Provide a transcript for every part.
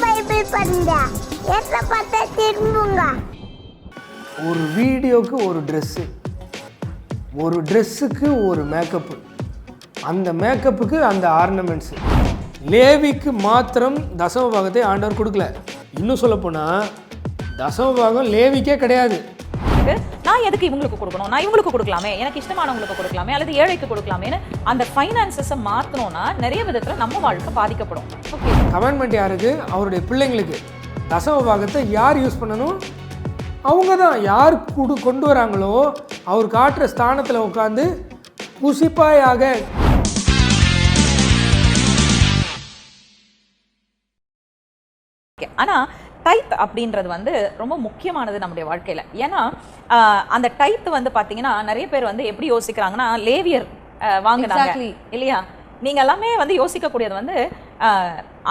Bible பண்ணுங்க என்ன பார்த்தா திரும்புங்க. ஒரு வீடியோக்கு ஒரு ட்ரெஸ்ஸு, ஒரு ட்ரெஸ்ஸுக்கு ஒரு மேக்கப்பு, அந்த மேக்கப்புக்கு அந்த ஆர்னமெண்ட்ஸு. லேவிக்கு மாத்திரம் தசம பாகத்தை ஆண்டவர் கொடுக்கல. இன்னும் சொல்லப்போனால் தசம பாகம் லேவிக்கே கிடையாது. நான் எதுக்கு இவங்களுக்கு கொடுக்கணும், நான் இவங்களுக்கு கொடுக்கலாமே, எனக்கு இஷ்டமானவங்களுக்கு கொடுக்கலாமே, அல்லது ஏழைக்கு கொடுக்கலாமேன்னு அந்த ஃபைனான்சஸை மாற்றணும்னா நிறைய விதத்தில் நம்ம வாழ்க்கை பாதிக்கப்படும். ஓகே, கமெண்ட்மெண்ட் யாருக்கு? அவருடைய பிள்ளைங்களுக்கு. தசம பாகத்தை யார் யூஸ் பண்ணணும்? அவங்க தான். யார் கொண்டு வராங்களோ அவர் காட்டுற ஸ்தானத்தில் உட்காந்து புசிப்பாயாக. ஆனால் டைத் அப்படின்றது வந்து ரொம்ப முக்கியமானது நம்முடைய வாழ்க்கையில். ஏன்னா அந்த டைத் வந்து பார்த்தீங்கன்னா நிறைய பேர் வந்து எப்படி யோசிக்கிறாங்கன்னா, லேவியர் வாங்கினாங்க இல்லையா, நீங்கள் எல்லாமே வந்து யோசிக்கக்கூடியது வந்து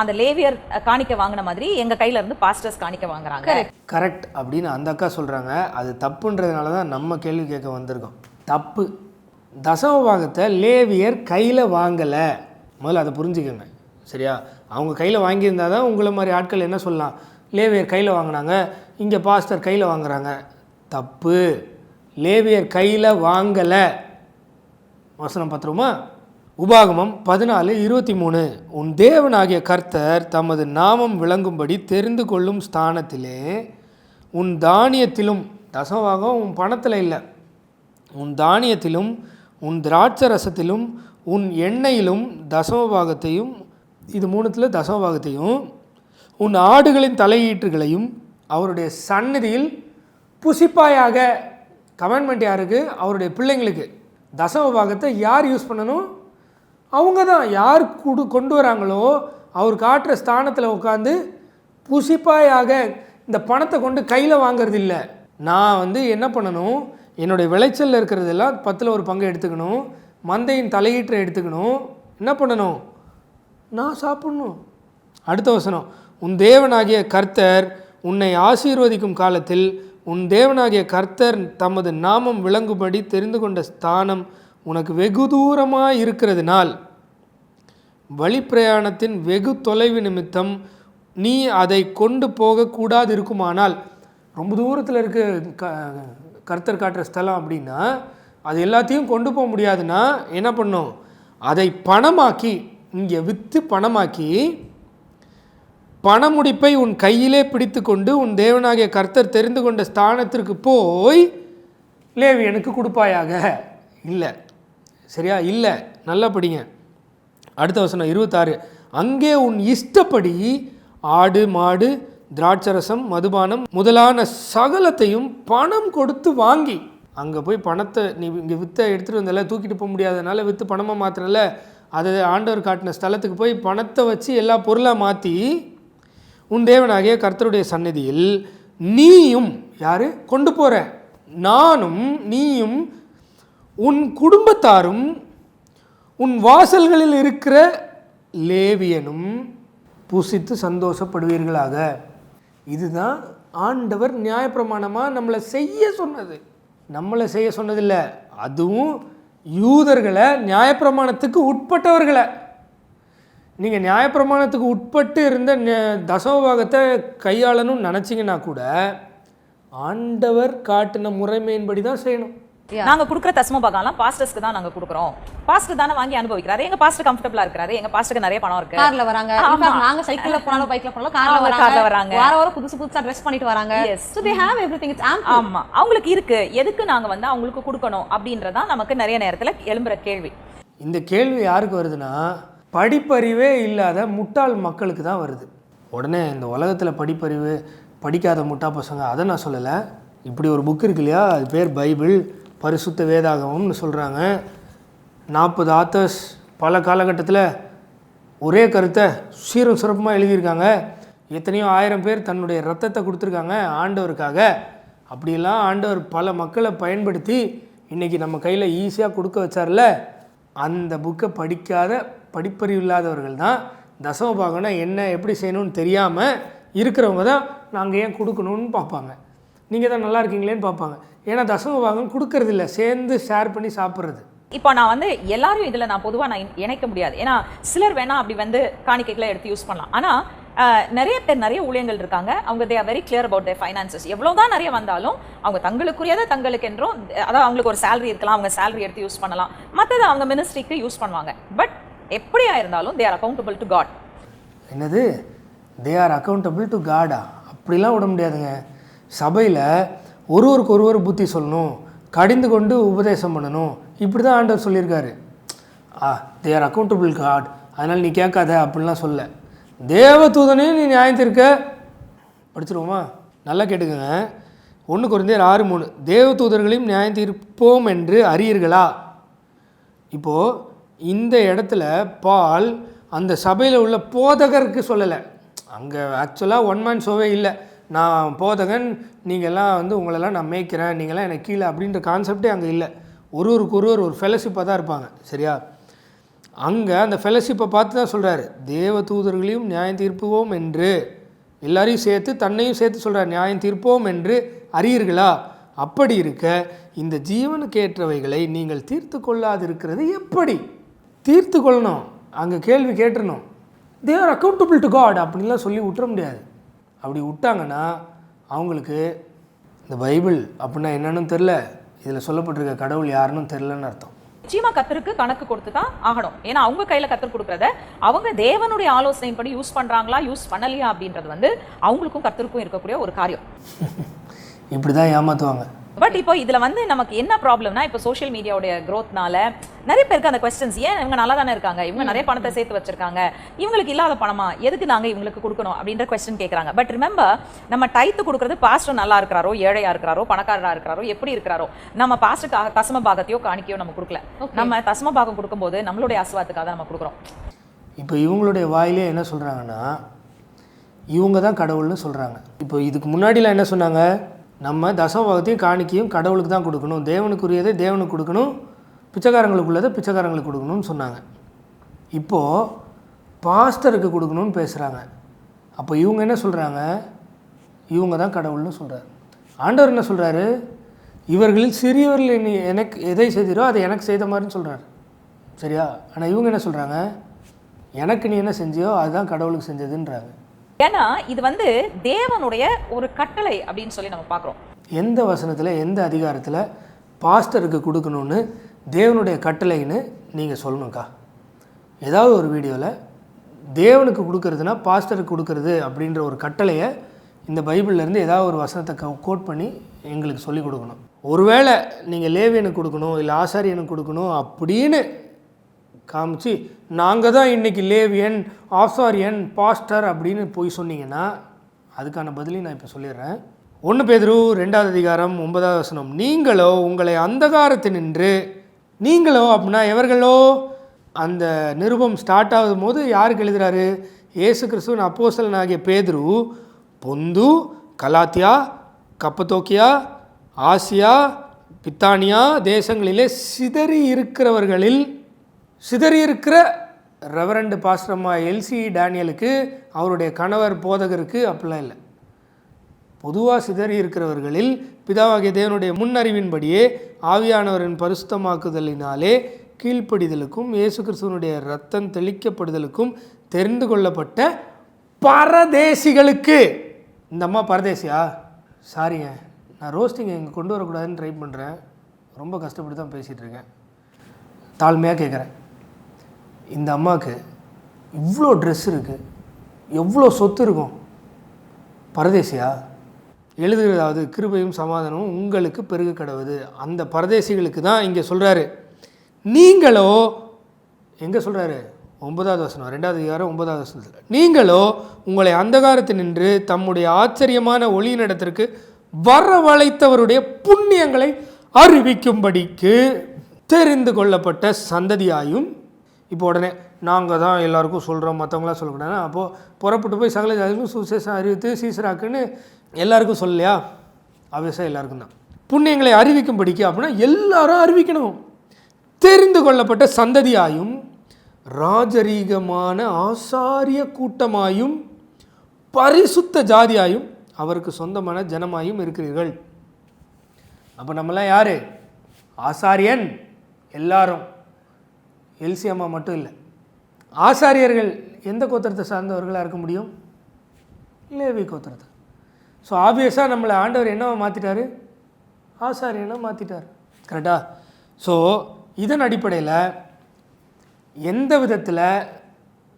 அந்த லேவியர் காணிக்க வாங்கின மாதிரி எங்கள் கையில இருந்து பாஸ்டர்ஸ் காணிக்க வாங்குறாங்க. கரெக்ட் அப்படின்னு அந்த அக்கா சொல்கிறாங்க. அது தப்புன்றதுனால தான் நம்ம கேள்வி கேட்க வந்திருக்கோம். தப்பு. தசம பாகத்தை லேவியர் கையில் வாங்கலை. முதல்ல அதை புரிஞ்சுக்கோங்க, சரியா? அவங்க கையில் வாங்கியிருந்தால் தான் உங்களை மாதிரி ஆட்கள் என்ன சொல்லலாம், லேவியர் கையில் வாங்கினாங்க, இங்கே பாஸ்டர் கையில் வாங்குறாங்க. தப்பு. லேவியர் கையில் வாங்கலை. வசனம் பத்திரமா? உபாகமம் 14:23. உன் தேவனாகிய கர்த்தர் தமது நாமம் விளங்கும்படி தெரிந்து கொள்ளும் ஸ்தானத்திலே உன் தானியத்திலும், தசமபாகம் உன் பணத்தில் இல்லை, உன் தானியத்திலும் உன் திராட்சை ரசத்திலும் உன் எண்ணெயிலும் தசமபாகத்தையும், இது மூணுத்தில் தசமபாகத்தையும், உன் ஆடுகளின் தலையீற்றுகளையும் அவருடைய சந்நிதியில் புசிப்பாயாக. கமெண்ட்மெண்ட் யாருக்கு? அவருடைய பிள்ளைங்களுக்கு. தசமபாகத்தை யார் யூஸ் பண்ணணும்? அவங்க தான். யார் கொண்டு வராங்களோ அவர் காட்டுற ஸ்தானத்தில் உட்காந்து புசிப்பாயாக. இந்த பணத்தை கொண்டு கையில் வாங்கிறது இல்லை. நான் வந்து என்ன பண்ணணும், என்னுடைய விளைச்சலில் இருக்கிறதெல்லாம் 10ல் ஒரு பங்கு எடுத்துக்கணும், மந்தையின் தலையீட்டை எடுத்துக்கணும். என்ன பண்ணணும்? நான் சாப்பிடணும். அடுத்த வசனம், உன் தேவனாகிய கர்த்தர் உன்னை ஆசீர்வதிக்கும் காலத்தில் உன் தேவனாகிய கர்த்தர் தமது நாமம் விளங்கும்படி தெரிந்து கொண்ட ஸ்தானம் உனக்கு வெகு தூரமாக இருக்கிறதுனால், வழிப்பிரயாணத்தின் வெகு தொலைவு நிமித்தம் நீ அதை கொண்டு போகக்கூடாது இருக்குமானால், ரொம்ப தூரத்தில் இருக்க கர்த்தர் காட்டுற ஸ்தலம் அப்படின்னா அது எல்லாத்தையும் கொண்டு போக முடியாதுன்னா என்ன பண்ணும்? அதை பணமாக்கி, இங்கே விற்று பணமாக்கி, பணமுடிப்பை உன் கையிலே பிடித்து கொண்டு உன் தேவனாகிய கர்த்தர் தெரிந்து கொண்ட ஸ்தானத்திற்கு போய் லேவியனுக்கு கொடுப்பாயாக. இல்லை, சரியா? இல்லை, நல்லா படிங்க. அடுத்த வசனம் 26. அங்கே உன் இஷ்டப்படி ஆடு மாடு திராட்சரசம் மதுபானம் முதலான சகலத்தையும் பணம் கொடுத்து வாங்கி, அங்கே போய் பணத்தை நீ இங்கே விற்ற எடுத்துகிட்டு வந்தல, தூக்கிட்டு போக முடியாதனால விற்று பணமாக மாத்திரல, அதை ஆண்டவர் காட்டின ஸ்தலத்துக்கு போய் பணத்தை வச்சு எல்லா பொருளாக மாற்றி உன் தேவனாகிய கர்த்தருடைய சந்நிதியில் நீயும், யார் கொண்டு போகிற, நானும் நீயும் உன் குடும்பத்தாரும் உன் வாசல்களில் இருக்கிற லேவியனும் புசித்து சந்தோஷப்படுவீர்களாக. இதுதான் ஆண்டவர் நியாயப்பிரமாணமாக நம்மளை செய்ய சொன்னது. நம்மளை செய்ய சொன்னதில்லை, அதுவும் யூதர்களை, நியாயப்பிரமாணத்துக்கு உட்பட்டவர்களை. நீங்கள் நியாயப்பிரமாணத்துக்கு உட்பட்டு இருந்த தசமபாகத்தை கையாளணும்னு நினச்சிங்கன்னா கூட ஆண்டவர் காட்டின முறைமையின்படி தான் செய்யணும். நாங்கள் கொடுக்குற தசமபாகம்லாம் பாஸ்டர்ஸ்க்கு தான் நாங்கள் கொடுக்குறோம். பாஸ்டர் தானே வாங்கி அனுபவிக்கிறாரு. எங்க பாஸ்டர் கம்ஃபர்டபுளா இருக்காரு, எங்க பாஸ்டருக்கு நிறைய பணம் இருக்கு, கார்ல வராங்க, நாங்க சைக்கிள்ல போனாலும் பைக்ல போனாலும் கார்ல வராங்க, வார புதுசா ட்ரெஸ் பண்ணிட்டு வராங்க. So they have everything, it's ample. ஆமா, அவங்களுக்கு இருக்கு. எதுக்கு நாங்க வந்து அவங்களுக்கு கொடுக்கணும் அப்படின்றதான் நமக்கு நிறைய நேரத்துல எழும்புற கேள்வி. இந்த கேள்வி யாருக்கு வருதுன்னா, படிப்பறிவே இல்லாத முட்டாள் மக்களுக்கு தான் வருது. உடனே இந்த உலகத்தில் படிப்பறிவு படிக்காத முட்டா பசங்க, அதை நான் சொல்லலை. இப்படி ஒரு புக் இருக்கு இல்லையா, அது பேர் பைபிள், பரிசுத்த வேதாகமம்னு சொல்கிறாங்க. 40 ஆத்தர்ஸ் பல காலகட்டத்தில் ஒரே கருத்தை சீரும் சிறப்புமாக எழுதியிருக்காங்க. எத்தனையோ 1000 பேர் தன்னுடைய ரத்தத்தை கொடுத்துருக்காங்க ஆண்டவருக்காக. அப்படியெல்லாம் ஆண்டவர் பல மக்களை பயன்படுத்தி இன்றைக்கி நம்ம கையில் ஈஸியாக கொடுக்க வச்சார்ல. அந்த புக்கை படிக்காத படிப்பறிவு இல்லாதவர்கள் தான் தசமபாகம்னா என்ன, எப்படி செய்யணும்னு தெரியாமல் இருக்கிறவங்க தான் நாங்கள் ஏன் கொடுக்கணும்னு பார்ப்பாங்க. நீங்கள் தான் நல்லா இருக்கீங்களேன்னு பார்ப்பாங்க. ஏன்னா தசமபாகம் கொடுக்கறதில்ல, சேர்ந்து ஷேர் பண்ணி சாப்பிட்றது. இப்போ நான் வந்து எல்லாரும் இதில் நான் பொதுவாக நான் இணைக்க முடியாது. ஏன்னா சிலர் வேணால் அப்படி வந்து காணிக்கைகளை எடுத்து யூஸ் பண்ணலாம். ஆனால் நிறைய பேர் நிறைய ஊழியங்கள் இருக்காங்க, அவங்க they are very clear about their finances. எவ்வளோதான் நிறைய வந்தாலும் அவங்க தங்களுக்குரியதை தங்களுக்கு என்றும், அதாவது அவங்களுக்கு ஒரு சேலரி இருக்கலாம், அவங்க சேலரி எடுத்து யூஸ் பண்ணலாம், மற்றது அவங்க மினிஸ்ட்ரிக்கு யூஸ் பண்ணுவாங்க. பட் எப்படியா இருந்தாலும் they are accountable to God. என்னது தே ஆர் அக்கௌண்டபிள் டு காடா? அப்படிலாம் விட முடியாதுங்க. சபையில் ஒருவருக்கு ஒருவர் புத்தி சொல்லணும், கடிந்து கொண்டு உபதேசம் பண்ணணும், இப்படி தான் ஆண்டவர் சொல்லியிருக்காரு. தே ஆர் அக்கௌண்டபிள் காட், அதனால் நீ கேட்காத அப்படின்லாம் சொல்ல. தேவதூதனையும் நீ நியாயம் தீர்க்க. படிச்சிருவோமா? நல்லா கேட்டுக்கோங்க. 1 கொரிந்தியர் 6:3 தேவதூதர்களையும் நியாயம் தீர்ப்போம் என்று அறியீர்களா? இப்போது இந்த இடத்துல பால் அந்த சபையில் உள்ள போதகருக்கு சொல்லலை. அங்கே ஆக்சுவலாக ஒன் மேன் ஷோவே இல்லை. நான் போதகன், நீங்கள்லாம் வந்து உங்களெல்லாம் நான் மேய்க்கிறேன், நீங்கள்லாம் எனக்கு கீழே அப்படின்ற கான்செப்டே அங்கே இல்லை. ஒருவருக்கு ஒருவர் ஒரு ஃபெலோஷிப்பாக தான் இருப்பாங்க. சரியா? அங்கே அந்த ஃபெலோஷிப்பை பார்த்து தான் சொல்கிறாரு, தேவ தூதர்களையும் நியாயம் தீர்ப்புவோம் என்று, எல்லாரையும் சேர்த்து தன்னையும் சேர்த்து சொல்கிறார், நியாயம் தீர்ப்போம் என்று அறியீர்களா? அப்படி இருக்க இந்த ஜீவனுக்கு ஏற்றவைகளை நீங்கள் தீர்த்து கொள்ளாதிருக்கிறது எப்படி? தீர்த்து கொள்ளணும், அங்கே கேள்வி கேட்டுருணும். They are accountable to God அப்படின்லாம் சொல்லி விட்டுற முடியாது. அப்படி விட்டாங்கன்னா அவங்களுக்கு இந்த பைபிள் அப்படின்னா என்னன்னு தெரில, இதில் சொல்லப்பட்டிருக்க கடவுள் யாருன்னு தெரிலன்னு அர்த்தம். நிச்சயமா கர்த்தருக்கு கணக்கு கொடுத்து தான் ஆகணும். ஏன்னா அவங்க கையில் கர்த்தர் கொடுக்குறத அவங்க தேவனுடைய ஆலோசனைப்படி யூஸ் பண்ணுறாங்களா யூஸ் பண்ணலையா அப்படின்றது வந்து அவங்களுக்கும் கர்த்தருக்கும் இருக்கக்கூடிய ஒரு காரியம். இப்படி தான் ஏமாற்றுவாங்க. பட் இப்போ இதில் வந்து நமக்கு என்ன ப்ராப்ளம்னா, இப்போ சோஷியல் மீடியாவுடைய க்ரோத்னால நிறைய பேருக்கு அந்த கொஸ்டின்ஸ், ஏன் இவங்க நல்லா தானே இருக்காங்க, இவங்க நிறைய பணத்தை சேர்த்து வச்சிருக்காங்க, இவங்களுக்கு இல்லாத பணமா, எதுக்கு நாங்கள் இவங்களுக்கு கொடுக்கணும் அப்படின்ற கொஸ்டின் கேட்குறாங்க. பட் ரிமெம்பர், நம்ம டைத்து கொடுக்குறது பாஸ்டர் நல்லா இருக்கிறாரோ, ஏழையா இருக்கிறாரோ, பணக்காரராக இருக்கிறாரோ, எப்படி இருக்கிறாரோ, நம்ம பாஸ்டருக்கு தசம பாகத்தையோ காணிக்கையோ நம்ம கொடுக்கல. நம்ம தசம பாகம் கொடுக்கும்போது நம்மளுடைய ஆசீர்வாதத்துக்காக நம்ம கொடுக்குறோம். இப்போ இவங்களுடைய வாயிலே என்ன சொல்கிறாங்கன்னா, இவங்க தான் கடவுள்னு சொல்கிறாங்க. இப்போ இதுக்கு முன்னாடிலாம் என்ன சொன்னாங்க, நம்ம தசமபாகத்தையும் காணிக்கையும் கடவுளுக்கு தான் கொடுக்கணும், தேவனுக்குரியதை தேவனுக்கு கொடுக்கணும், பிச்சைக்காரங்களுக்குள்ளதை பிச்சைக்காரங்களுக்கு கொடுக்கணும்னு சொன்னாங்க. இப்போது பாஸ்டருக்கு கொடுக்கணும்னு பேசுகிறாங்க. அப்போ இவங்க என்ன சொல்கிறாங்க, இவங்க தான் கடவுள்னு சொல்கிறார். ஆண்டவர் என்ன சொல்கிறாரு, இவர்களில் சிறியவர்கள் நீ எனக்கு எதை செய்தீரோ அதை எனக்கு செய்த மாதிரின்னு சொல்கிறார். சரியா? ஆனால் இவங்க என்ன சொல்கிறாங்க, எனக்கு நீ என்ன செஞ்சியோ அதுதான் கடவுளுக்கு செஞ்சதுன்றாங்க. ஏன்னா இது வந்து தேவனுடைய ஒரு கட்டளை அப்படின்னு சொல்லி நம்ம பார்க்குறோம். எந்த வசனத்தில் எந்த அதிகாரத்தில் பாஸ்டருக்கு கொடுக்கணும்னு தேவனுடைய கட்டளைன்னு நீங்கள் சொல்லணும்க்கா. ஏதாவது ஒரு வீடியோவில் தேவனுக்கு கொடுக்கறதுனா பாஸ்டருக்கு கொடுக்கறது அப்படின்ற ஒரு கட்டளையை இந்த பைபிள்லேருந்து ஏதாவது ஒரு வசனத்தை கோட் பண்ணி எங்களுக்கு சொல்லிக் கொடுக்கணும். ஒருவேளை நீங்கள் லேவியனுக்கு கொடுக்கணும் இல்லை ஆசாரியனுக்கு கொடுக்கணும் அப்படின்னு காமிச்சு, நாங்கள் தான் இன்றைக்கி லேவியன், ஆசாரியன், பாஸ்டர் அப்படின்னு போய் சொன்னீங்கன்னா அதுக்கான பதிலையும் நான் இப்போ சொல்லிடுறேன். 1 பேதுரு 2வது அதிகாரம் 9வது வசனம், நீங்களோ உங்களை அந்தகாரத்தினின்று, நீங்களோ அப்படின்னா எவர்களோ, அந்த நிருபம் ஸ்டார்ட் ஆகும் போது யாருக்கு எழுதுகிறாரு, இயேசு கிறிஸ்துவின் அப்போஸ்தலனாகிய பேதுரு பொந்து, கலாத்தியா, கப்பத்தோக்கியா, ஆசியா, பித்தானியா தேசங்களிலே சிதறி இருக்கிற ரெவரண்ட் பாஸ்டர்மா எல்சி டேனியலுக்கு, அவருடைய கணவர் போதகருக்கு அப்படிலாம் இல்லை. பொதுவாக சிதறி இருக்கிறவர்களில் பிதாவாகிய தேவனுடைய முன்னறிவின்படியே ஆவியானவரின் பரிசுத்தமாக்குதலினாலே கீழ்ப்படிதலுக்கும் இயேசு கிறிஸ்துவனுடைய இரத்தம் தெளிக்கப்படுதலுக்கும் தெரிந்து கொள்ளப்பட்ட பரதேசிகளுக்கு. இந்த அம்மா பரதேசியா? சாரிங்க, நான் ரோஸ்டிங் இங்கே கொண்டு வரக்கூடாதுன்னு ட்ரை பண்ணுறேன், ரொம்ப கஷ்டப்பட்டு தான் பேசிகிட்டு இருக்கேன். தாழ்மையாக கேட்குறேன், இந்த அம்மாவுக்கு இவ்வளோ ட்ரெஸ் இருக்குது, எவ்வளோ சொத்து இருக்கும், பரதேசியா? எழுதுகிறதாவது கிருபையும் சமாதானமும் உங்களுக்கு பெருக கடவுது. அந்த பரதேசிகளுக்கு தான் இங்கே சொல்கிறாரு. நீங்களோ, எங்கே சொல்கிறாரு, 9வது வசனம், 2வது அதிகாரம் 9வது வசனத்தில், நீங்களோ உங்களை அந்தகாரத்தினின்று தம்முடைய ஆச்சரியமான ஒளியினிடத்திற்கு வரவழைத்தவருடைய புண்ணியங்களை அறிவிக்கும்படிக்கு தெரிந்து கொள்ளப்பட்ட சந்ததியாயும். இப்போ உடனே நாங்கள் தான் எல்லாருக்கும் சொல்கிறோம், மற்றவங்களாம் சொல்லக்கூடாது. அப்போது புறப்பட்டு போய் சகல ஜாதிகளுக்கும் சுவிசேஷம் அறிவித்து சீசராக்குன்னு எல்லாருக்கும் சொல்லலையா? ஆப்வியஸாக எல்லாருக்கும் தான். புண்ணியங்களை அறிவிக்கும்படிக்கு அப்படின்னா எல்லாரும் அறிவிக்கணும். தெரிந்து கொள்ளப்பட்ட சந்ததியாயும் ராஜரீகமான ஆசாரிய கூட்டமாயும் பரிசுத்த ஜாதியாயும் அவருக்கு சொந்தமான ஜனமாயும் இருக்கிறீர்கள். அப்போ நம்மளாம் யார்? ஆசாரியன் எல்லாரும், எல்சி அம்மா மட்டும் இல்லை. ஆசாரியர்கள் எந்த கோத்திரத்தை சார்ந்தவர்களாக இருக்க முடியும்? லேவி கோத்திரத்தை. ஸோ ஆப்வியஸாக நம்மளை ஆண்டவர் என்னவா மாற்றிட்டாரு? ஆசாரியனை மாற்றிட்டார். கரெக்டா? ஸோ இதன் அடிப்படையில் எந்த விதத்தில்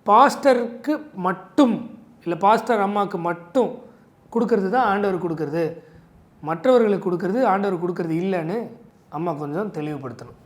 பாஸ்டருக்கு மட்டும் இல்லை பாஸ்டர் அம்மாவுக்கு மட்டும் கொடுக்கறது தான் ஆண்டவர் கொடுக்கறது, மற்றவர்களுக்கு கொடுக்கறது ஆண்டவர் கொடுக்கறது இல்லைன்னு அம்மா கொஞ்சம் தெளிவுபடுத்தணும்.